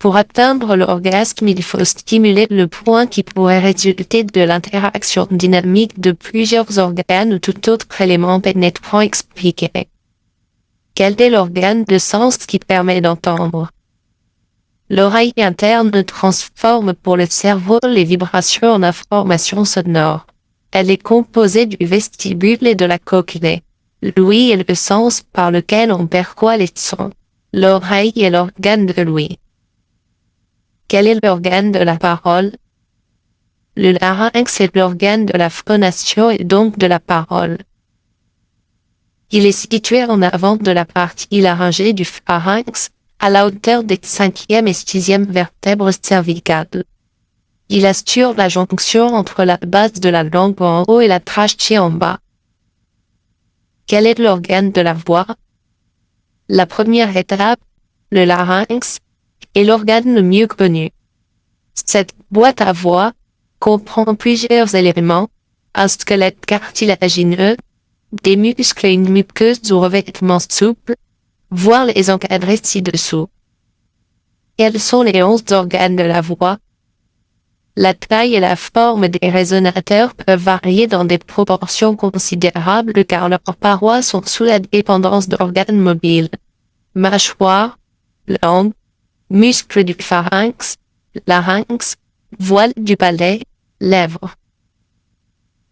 Pour atteindre l'orgasme, il faut stimuler le point qui pourrait résulter de l'interaction dynamique de plusieurs organes ou tout autre élément pénétrant expliqué. Quel est l'organe de sens qui permet d'entendre? L'oreille interne transforme pour le cerveau les vibrations en informations sonores. Elle est composée du vestibule et de la cochlée. L'ouïe est le sens par lequel on perçoit les sons. L'oreille est l'organe de l'ouïe. Quel est l'organe de la parole? Le larynx est l'organe de la phonation et donc de la parole. Il est situé en avant de la partie laryngée du pharynx, à la hauteur des 5e et 6e vertèbres cervicales. Il assure la jonction entre la base de la langue en haut et la trachée en bas. Quel est l'organe de la voix? La première étape, le larynx, est l'organe le mieux connu. Cette boîte à voix comprend plusieurs éléments, un squelette cartilagineux, des muscles et une muqueuse ou revêtement souple, voire les encadrer ci-dessous. Quels sont les 11 organes de la voix? La taille et la forme des résonateurs peuvent varier dans des proportions considérables car leurs parois sont sous la dépendance d'organes mobiles. Mâchoire, langue, muscles du pharynx, larynx, voile du palais, lèvres.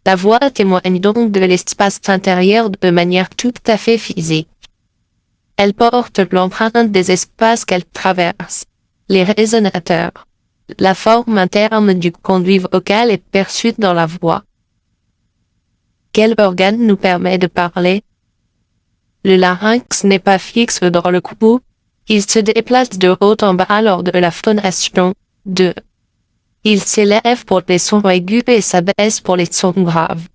La voix témoigne donc de l'espace intérieur de manière tout à fait physique. Elle porte l'empreinte des espaces qu'elle traverse, les résonateurs. La forme interne du conduit vocal est perçue dans la voix. Quel organe nous permet de parler? Le larynx n'est pas fixe dans le cou, il se déplace de haut en bas lors de la phonation. 2. Il s'élève pour les sons aigus et s'abaisse pour les sons graves.